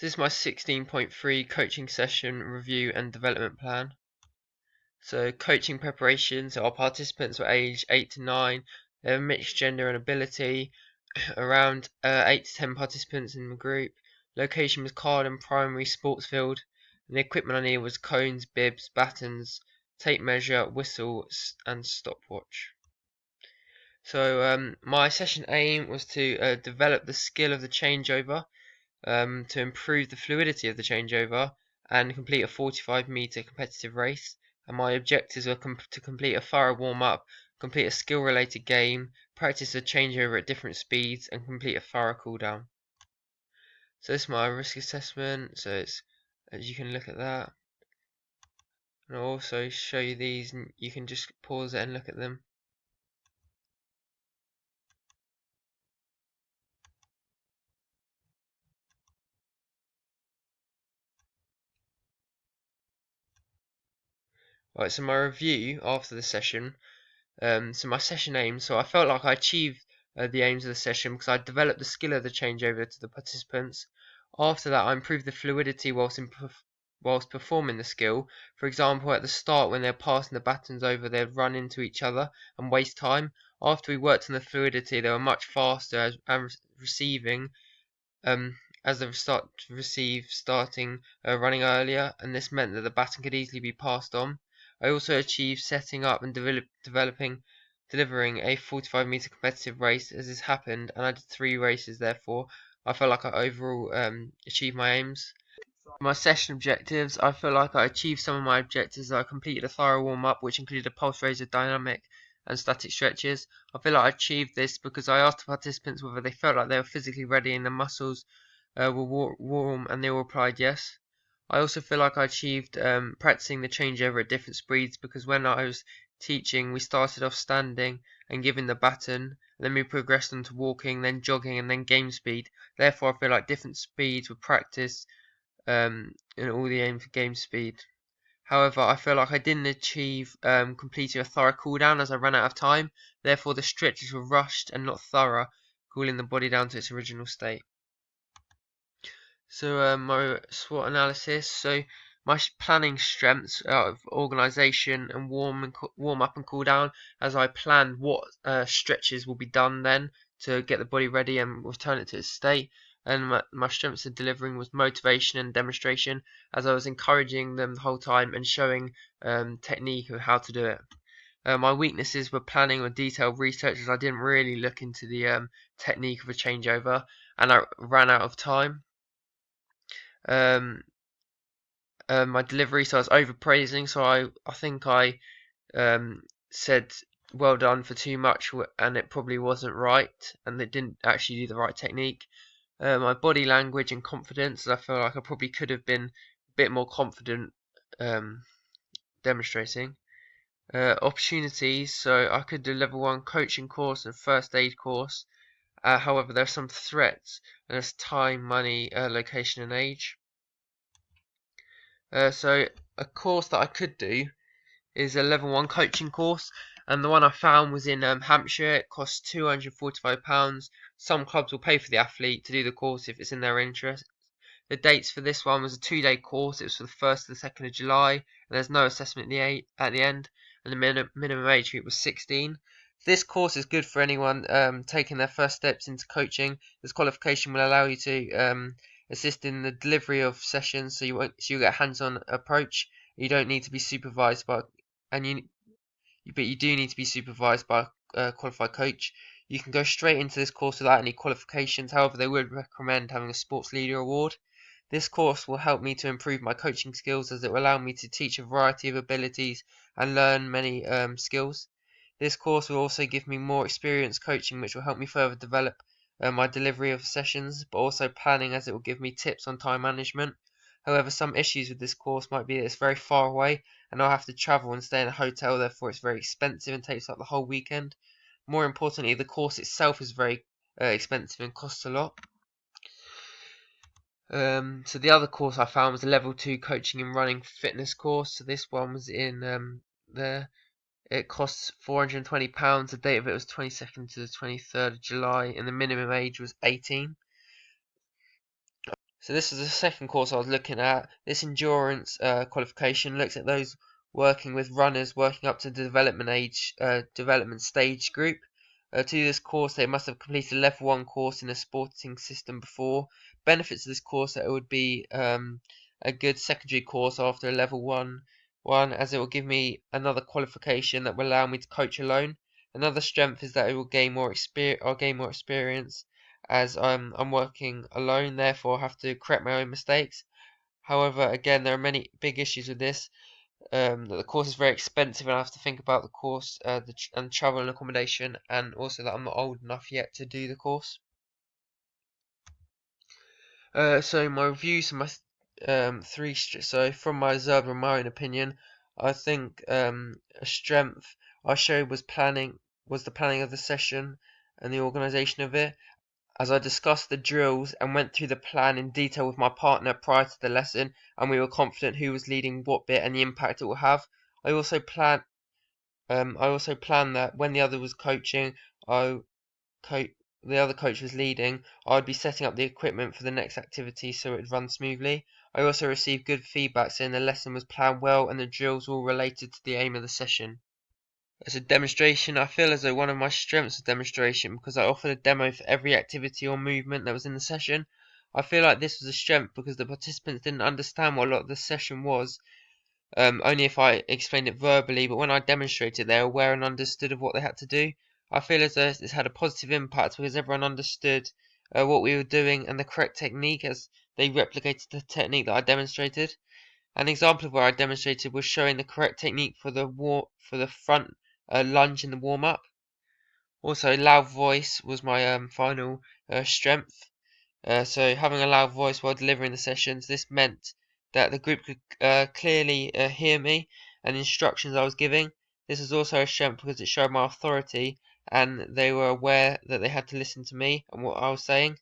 This is my 16.3 coaching session review and development plan. So coaching preparation, so our participants were aged 8 to 9, they have a mixed gender and ability, around 8 to 10 participants in the group. Location was Carden Primary Sports Field, and the equipment I needed was cones, bibs, batons, tape measure, whistle and stopwatch. So my session aim was to develop the skill of the changeover, to improve the fluidity of the changeover and complete a 45-meter competitive race. And my objectives were to complete a thorough warm-up, complete a skill-related game, practice the changeover at different speeds, and complete a thorough cool-down. So this is my risk assessment. So it's, as you can look at that, and I'll also show you these, and you can just pause it and look at them. Right, so my review after the session. So my session aims. So I felt like I achieved the aims of the session because I developed the skill of the changeover to the participants. After that, I improved the fluidity whilst performing the skill. For example, at the start when they're passing the batons over, they'd run into each other and waste time. After we worked on the fluidity, they were much faster and receiving. As they start to receive, starting running earlier, and this meant that the baton could easily be passed on. I also achieved setting up and delivering a 45-meter competitive race as this happened, and I did 3 races. Therefore, I felt like I overall achieved my aims. My session objectives, I feel like I achieved some of my objectives. I completed a thorough warm-up, which included a pulse raiser, dynamic and static stretches. I feel like I achieved this because I asked the participants whether they felt like they were physically ready and the muscles were warm, and they all replied yes. I also feel like I achieved practicing the changeover at different speeds because when I was teaching, we started off standing and giving the baton, then we progressed on to walking, then jogging, and then game speed. Therefore, I feel like different speeds were practiced in all the aim for game speed. However, I feel like I didn't achieve completing a thorough cooldown as I ran out of time. Therefore, the stretches were rushed and not thorough, cooling the body down to its original state. So my SWOT analysis. So my planning strengths out of organisation and warm up and cool down, as I planned what stretches will be done then to get the body ready and return it to its state. And my strengths in delivering was motivation and demonstration, as I was encouraging them the whole time and showing technique of how to do it. My weaknesses were planning or detailed research, as I didn't really look into the technique of a changeover and I ran out of time. Um, my delivery, so I was overpraising, so I think I said well done for too much, and it probably wasn't right, and it didn't actually do the right technique. My body language and confidence, I feel like I probably could have been a bit more confident demonstrating. Opportunities, so I could do level 1 coaching course and first aid course. However, there are some threats, and there's time, money, location and age. So a course that I could do is a level 1 coaching course, and the one I found was in Hampshire. It costs £245. Some clubs will pay for the athlete to do the course if it's in their interest. The dates for this one was a 2-day course. It was for the 1st to the 2nd of July, and there's no assessment at the end, and the minimum age group was 16. This course is good for anyone taking their first steps into coaching. This qualification will allow you to assist in the delivery of sessions, so you get a hands-on approach. You don't need to be supervised by, but you do need to be supervised by a qualified coach. You can go straight into this course without any qualifications. However, they would recommend having a sports leader award. This course will help me to improve my coaching skills, as it will allow me to teach a variety of abilities and learn many skills. This course will also give me more experience coaching, which will help me further develop my delivery of sessions, but also planning, as it will give me tips on time management. However, some issues with this course might be that it's very far away and I'll have to travel and stay in a hotel, therefore it's very expensive and takes up the whole weekend. More importantly, the course itself is very expensive and costs a lot. So the other course I found was a level 2 coaching and running fitness course. So this one was in there. It costs £420. The date of it was 22nd to the 23rd of July, and the minimum age was 18. So this is the second course I was looking at. This endurance qualification looks at those working with runners working up to the development stage group. To do this course, they must have completed a level 1 course in a sporting system before. Benefits of this course that it would be a good secondary course after a level 1, as it will give me another qualification that will allow me to coach alone. Another strength is that it will gain more experience. I'll gain more experience as I'm working alone, therefore I have to correct my own mistakes. However, again, there are many big issues with this. That the course is very expensive, and I have to think about the course, and travel and accommodation, and also that I'm not old enough yet to do the course. So my reviews, my so from my observer and my own opinion, I think a strength I showed was the planning of the session and the organisation of it, as I discussed the drills and went through the plan in detail with my partner prior to the lesson, and we were confident who was leading what bit and the impact it will have. I also planned that when the other was coaching, I co the other coach was leading, I would be setting up the equipment for the next activity so it would run smoothly. I also received good feedback saying the lesson was planned well and the drills were all related to the aim of the session. As a demonstration, I feel as though one of my strengths was demonstration because I offered a demo for every activity or movement that was in the session. I feel like this was a strength because the participants didn't understand what a lot of the session was, only if I explained it verbally, but when I demonstrated, they were aware and understood of what they had to do. I feel as though this had a positive impact because everyone understood what we were doing and the correct technique as they replicated the technique that I demonstrated. An example of where I demonstrated was showing the correct technique for the front lunge in the warm up. Also, loud voice was my final strength. So having a loud voice while delivering the sessions, this meant that the group could clearly hear me and the instructions I was giving. This is also a strength because it showed my authority and they were aware that they had to listen to me and what I was saying.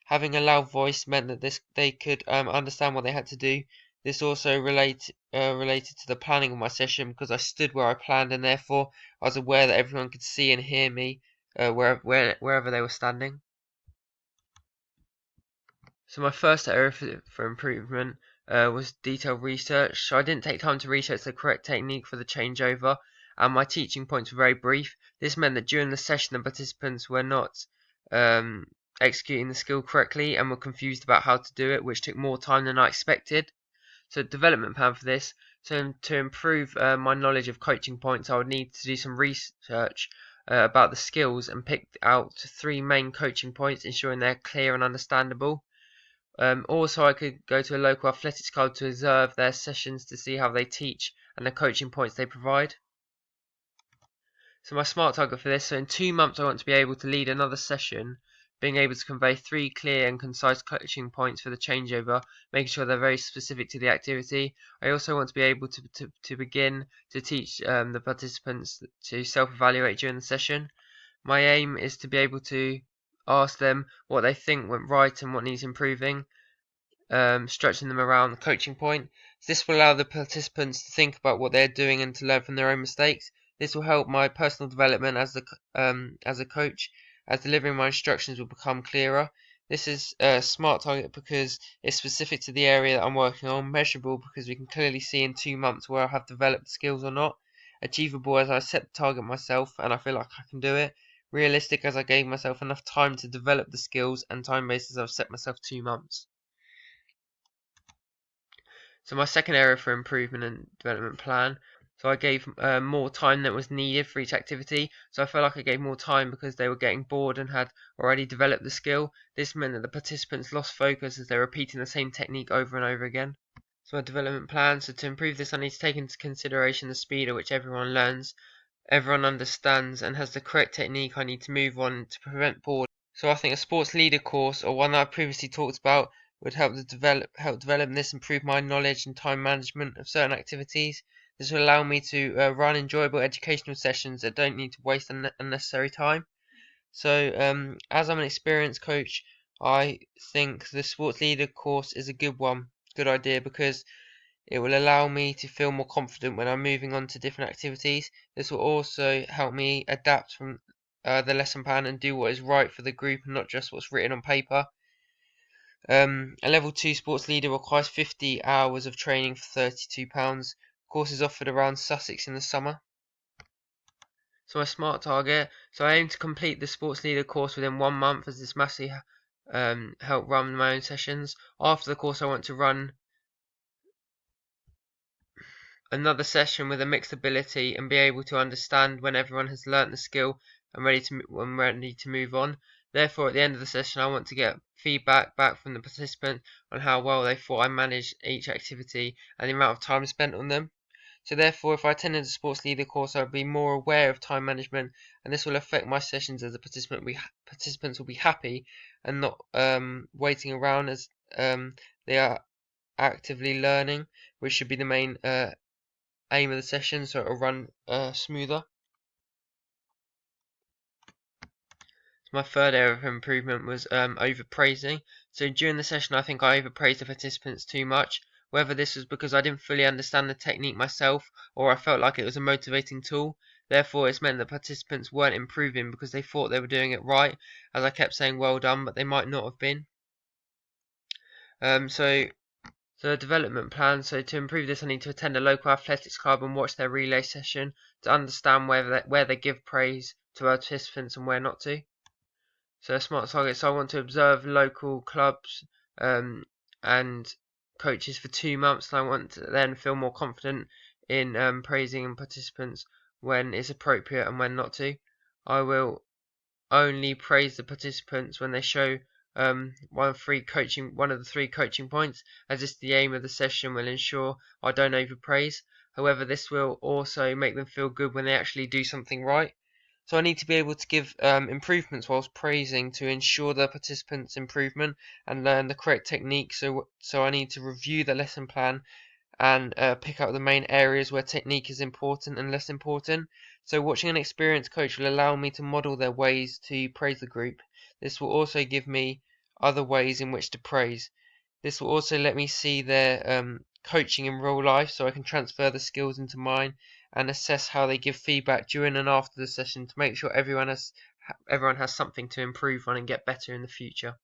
Having a loud voice meant that they could understand what they had to do. This also related to the planning of my session because I stood where I planned and therefore I was aware that everyone could see and hear me wherever they were standing. So my first area for improvement was detailed research. So I didn't take time to research the correct technique for the changeover, and my teaching points were very brief. This meant that during the session the participants were not um, executing the skill correctly and were confused about how to do it, which took more time than I expected. So development plan for this. So to improve my knowledge of coaching points, I would need to do some research about the skills and pick out 3 main coaching points, ensuring they're clear and understandable. Also, I could go to a local athletics club to observe their sessions to see how they teach and the coaching points they provide. So my SMART target for this, so in 2 months I want to be able to lead another session, being able to convey 3 clear and concise coaching points for the changeover, making sure they're very specific to the activity. I also want to be able to begin to teach the participants to self-evaluate during the session. My aim is to be able to ask them what they think went right and what needs improving, stretching them around the coaching point. This will allow the participants to think about what they're doing and to learn from their own mistakes. This will help my personal development as a coach, as delivering my instructions will become clearer. This is a SMART target because it's specific to the area that I'm working on, measurable because we can clearly see in 2 months where I have developed skills or not, achievable as I set the target myself and I feel like I can do it, realistic as I gave myself enough time to develop the skills, and time-based as I've set myself 2 months. So my second area for improvement and development plan. So I gave more time than was needed for each activity. So I felt like I gave more time because they were getting bored and had already developed the skill. This meant that the participants lost focus as they were repeating the same technique over and over again. So my development plan. So to improve this, I need to take into consideration the speed at which everyone learns, everyone understands, and has the correct technique. I need to move on to prevent boredom. So I think a sports leader course, or one that I previously talked about, would help develop this, improve my knowledge and time management of certain activities. This will allow me to run enjoyable educational sessions that don't need to waste unnecessary time. So as I'm an experienced coach, I think the sports leader course is a good idea because it will allow me to feel more confident when I'm moving on to different activities. This will also help me adapt from the lesson plan and do what is right for the group and not just what's written on paper. A level 2 sports leader requires 50 hours of training for £32. Course is offered around Sussex in the summer. So my smart target. So I aim to complete the sports leader course within 1 month, as this massively help run my own sessions. After the course, I want to run another session with a mixed ability and be able to understand when everyone has learnt the skill and ready to move on. Therefore, at the end of the session, I want to get feedback back from the participant on how well they thought I managed each activity and the amount of time spent on them. So therefore, if I attended a sports leader course, I would be more aware of time management, and this will affect my sessions as the participants will be happy and not waiting around, as they are actively learning, which should be the main aim of the session, so it'll run smoother. My third area of improvement was overpraising. So during the session, I think I overpraised the participants too much. Whether this was because I didn't fully understand the technique myself, or I felt like it was a motivating tool. Therefore, it's meant that participants weren't improving because they thought they were doing it right, as I kept saying well done, but they might not have been. So a development plan. So to improve this, I need to attend a local athletics club and watch their relay session to understand where they give praise to our participants and where not to. So a smart target. So I want to observe local clubs and coaches for 2 months, and I want to then feel more confident in praising participants when it's appropriate and when not to. I will only praise the participants when they show one of the 3 coaching points, as this the aim of the session will ensure I don't overpraise. However, this will also make them feel good when they actually do something right. So I need to be able to give improvements whilst praising to ensure the participants' improvement and learn the correct technique. So I need to review the lesson plan and pick up the main areas where technique is important and less important. So watching an experienced coach will allow me to model their ways to praise the group. This will also give me other ways in which to praise. This will also let me see their coaching in real life, so I can transfer the skills into mine and assess how they give feedback during and after the session to make sure everyone has something to improve on and get better in the future.